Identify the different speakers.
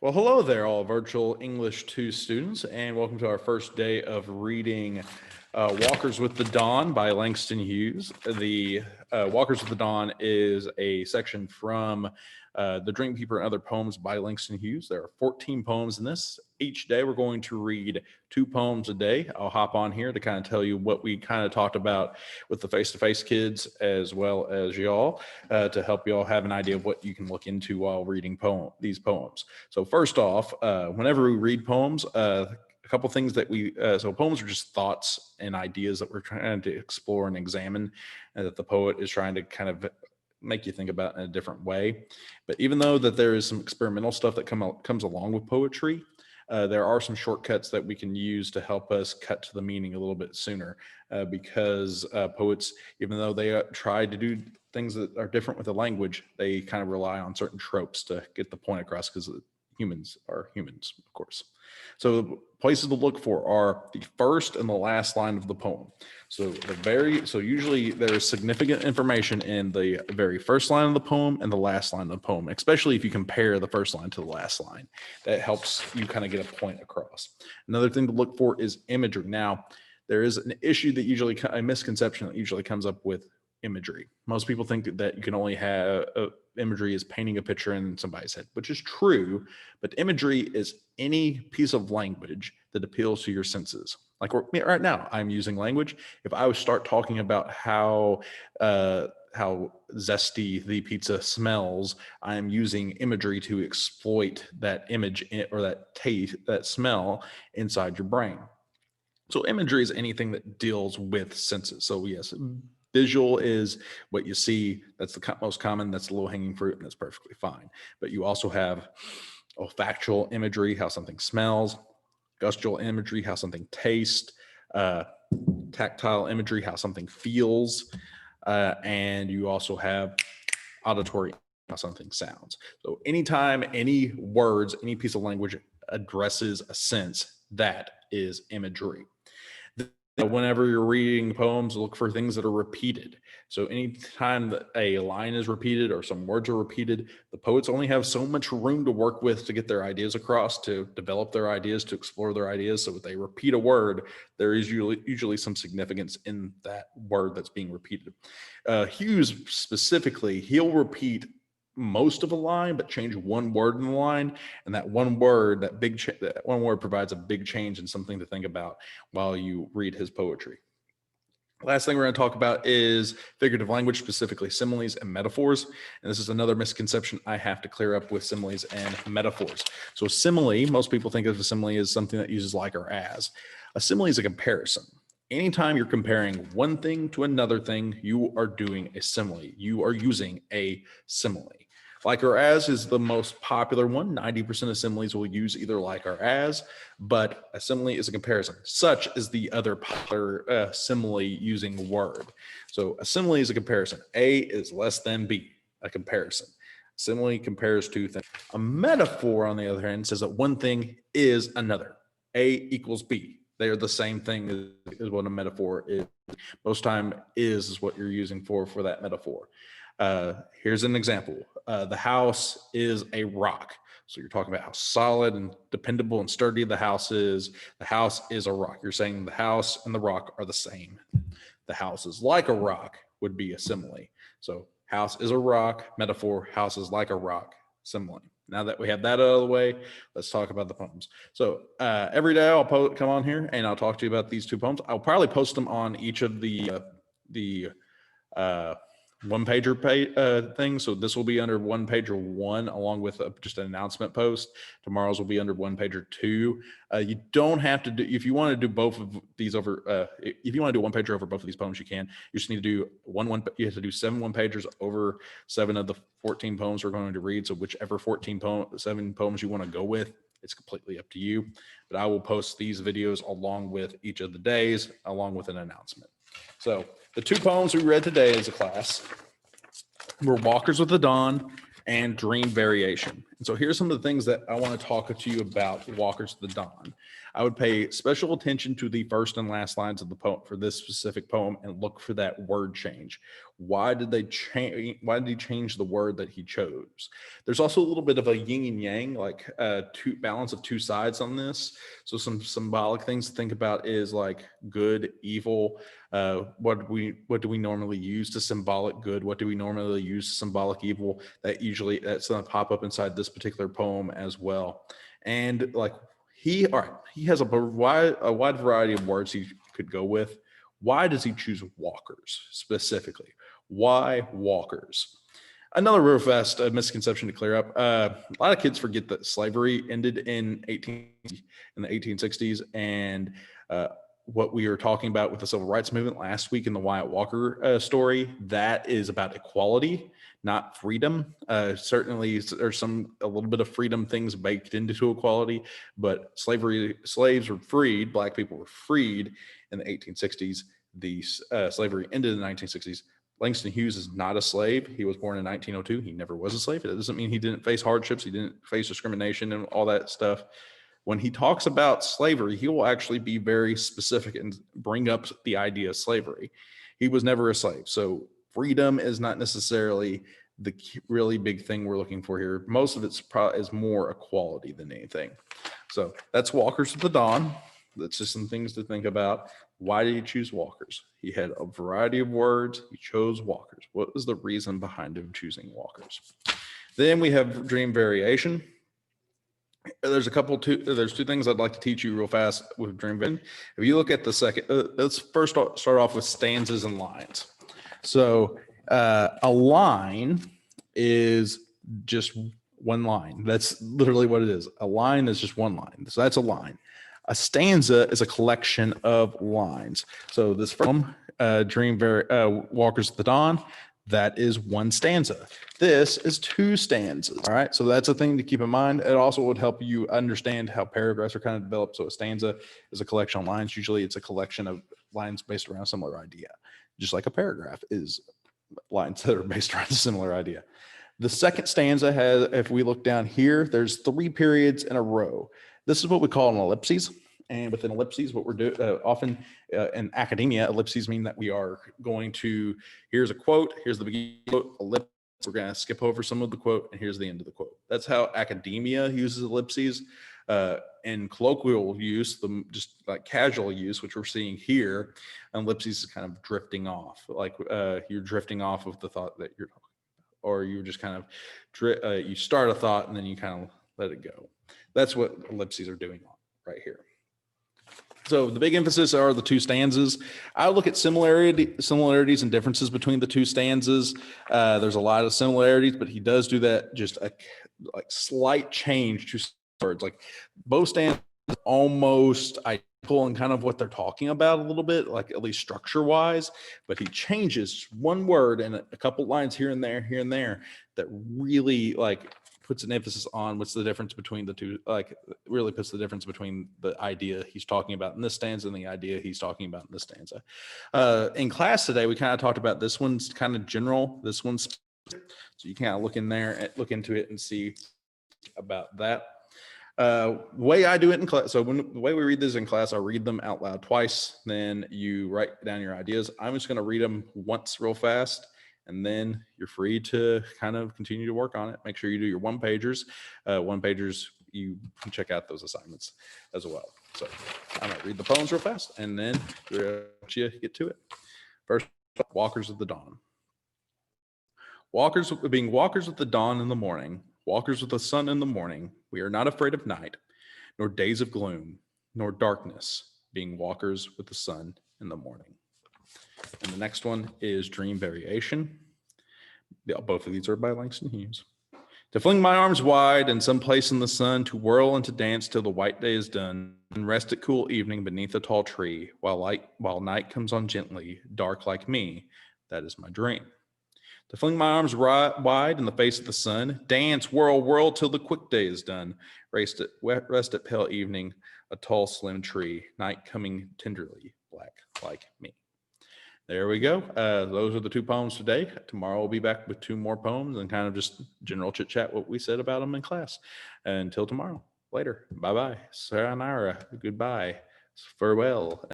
Speaker 1: Well, hello there, all virtual English 2 students, and welcome to our first day of reading Walkers with the Dawn by Langston Hughes. The Walkers with the Dawn is a section from The Dreamkeeper and Other Poems by Langston Hughes. There are 14 poems in this. Each day we're going to read 2 poems a day. I'll hop on here to kind of tell you what we kind of talked about with the face-to-face kids as well as y'all to help y'all have an idea of what you can look into while reading these poems. So first off, whenever we read poems, a couple things that so poems are just thoughts and ideas that we're trying to explore and examine, and that the poet is trying to kind of make you think about in a different way. But even though that there is some experimental stuff that comes along with poetry, there are some shortcuts that we can use to help us cut to the meaning a little bit sooner, because poets, even though they try to do things that are different with the language, they kind of rely on certain tropes to get the point across, because humans are humans, of course. So places to look for are the first and the last line of the poem. So usually there is significant information in the very first line of the poem and the last line of the poem, especially if you compare the first line to the last line. That helps you kind of get a point across. Another thing to look for is imagery. Now, there is an issue that a misconception that usually comes up with imagery. Most people think that you can only have imagery is painting a picture in somebody's head, which is true, but imagery is any piece of language that appeals to your senses. Like right now, I'm using language. If I would start talking about how zesty the pizza smells, I'm using imagery to exploit that image or that taste, that smell inside your brain. So imagery is anything that deals with senses. So yes, visual is what you see. That's the most common. That's the low-hanging fruit, and that's perfectly fine. But you also have olfactual imagery, how something smells; gustral imagery, how something tastes; tactile imagery, how something feels; and you also have auditory, how something sounds. So anytime any words, any piece of language addresses a sense, that is imagery. Whenever you're reading poems, look for things that are repeated. So anytime that a line is repeated or some words are repeated, the poets only have so much room to work with to get their ideas across, to develop their ideas, to explore their ideas. So if they repeat a word, there is usually some significance in that word that's being repeated. Hughes specifically, he'll repeat most of a line, but change one word in the line, and that one word, that one word provides a big change and something to think about while you read his poetry. Last thing we're going to talk about is figurative language, specifically similes and metaphors. And this is another misconception I have to clear up with similes and metaphors. So a simile, most people think of a simile as something that uses like or as. A simile is a comparison. Anytime you're comparing one thing to another thing, you are doing a simile. You are using a simile. Like or as is the most popular one. 90% of similes will use either like or as, but a simile is a comparison. Such is the other popular simile using word. So a simile is a comparison. A is less than B, a comparison. Simile compares two things. A metaphor, on the other hand, says that one thing is another. A equals B. They are the same thing as what a metaphor is. Most time is what you're using for that metaphor. Here's an example. The house is a rock. So you're talking about how solid and dependable and sturdy the house is. The house is a rock. You're saying the house and the rock are the same. The house is like a rock would be a simile. So house is a rock, metaphor, house is like a rock, simile. Now that we have that out of the way, let's talk about the poems. So every day I'll come on here and I'll talk to you about these 2 poems. I'll probably post them on each of the one-pager thing. So this will be under one-pager 1, along with just an announcement post. Tomorrow's will be under one-pager 2. You don't have to do, if you want to do both of these over, if you want to do one-pager over both of these poems, you can. You just need to do you have to do 7 one-pagers over 7 of the 14 poems we're going to read. So whichever 7 poems you want to go with, it's completely up to you. But I will post these videos along with each of the days, along with an announcement. So the 2 poems we read today as a class were Walkers with the Dawn and Dream Variation. And so here's some of the things that I want to talk to you about Walkers of the Dawn. I would pay special attention to the first and last lines of the poem for this specific poem and look for that word change. Why did they change? Why did he change the word that he chose? There's also a little bit of a yin and yang, like balance of two sides on this. So some symbolic things to think about is like good, evil. What do we normally use to symbolic good? What do we normally use to symbolic evil? That's going to pop up inside this particular poem as well. And like he has a wide variety of words he could go with. Why does he choose walkers specifically? Why walkers? Another real fast misconception to clear up. A lot of kids forget that slavery ended in the 1860s, and what we were talking about with the civil rights movement last week in the Wyatt Walker story, that is about equality, not freedom. Certainly there's a little bit of freedom things baked into equality, but slaves were freed, Black people were freed in the 1860s. The slavery ended in the 1960s. Langston Hughes is not a slave. He was born in 1902. He never was a slave. It doesn't mean he didn't face hardships. He didn't face discrimination and all that stuff. When he talks about slavery, he will actually be very specific and bring up the idea of slavery. He was never a slave. So freedom is not necessarily the really big thing we're looking for here. Most of it's is more equality than anything. So that's Walkers of the Dawn. That's just some things to think about. Why did he choose walkers? He had a variety of words. He chose walkers. What was the reason behind him choosing walkers? Then we have dream variation. There's two things I'd like to teach you real fast with dream variation. If you look at the second, let's first start off with stanzas and lines. So a line is just one line. That's literally what it is. A line is just one line. So that's a line. A stanza is a collection of lines. So this from Walkers of the Dawn, that is one stanza. This is two stanzas. All right. So that's a thing to keep in mind. It also would help you understand how paragraphs are kind of developed. So a stanza is a collection of lines. Usually it's a collection of lines based around a similar idea, just like a paragraph is lines that are based around a similar idea. The second stanza has, if we look down here, there's 3 periods in a row. This is what we call an ellipses. And within ellipses, what we're doing often in academia, ellipses mean that we are going to, here's a quote, here's the beginning quote, ellipsis. We're going to skip over some of the quote, and here's the end of the quote. That's how academia uses ellipses. In colloquial use, just like casual use, which we're seeing here, ellipses is kind of drifting off, like you're drifting off of the thought that you're talking about, or you just kind of you start a thought and then you kind of let it go. That's what ellipses are doing right here. So the big emphasis are the two stanzas. I look at similarities and differences between the two stanzas. There's a lot of similarities, but he does do that, just a like slight change to words. Like both stanzas almost identical in kind of what they're talking about a little bit, like at least structure wise, but he changes one word and a couple lines here and there that really like puts an emphasis on what's the difference between the two, like really puts the difference between the idea he's talking about in this stanza and the idea he's talking about in this stanza. In class today, we kind of talked about this one's kind of general, this one's specific. So you kind of look into it and see about that. The way I do it in class, so the way we read this in class, I read them out loud twice, then you write down your ideas. I'm just going to read them once real fast, and then you're free to kind of continue to work on it. Make sure you do your one-pagers. One-pagers, you can check out those assignments as well. So I'm going to read the poems real fast, and then you get to it. First, Walkers of the Dawn. Walkers of the dawn in the morning, walkers with the sun in the morning, we are not afraid of night, nor days of gloom, nor darkness, being walkers with the sun in the morning. And the next one is Dream Variation. Both of these are by Langston Hughes. To fling my arms wide in some place in the sun, to whirl and to dance till the white day is done, and rest at cool evening beneath a tall tree, while night comes on gently, dark like me, that is my dream. To fling my arms wide in the face of the sun, dance, whirl, whirl till the quick day is done, rest at pale evening, a tall slim tree, night coming tenderly, black like me. There we go. Those are the two poems today. Tomorrow we'll be back with two more poems and kind of just general chit chat what we said about them in class. Until tomorrow. Later. Bye bye. Sayonara. Goodbye. Farewell.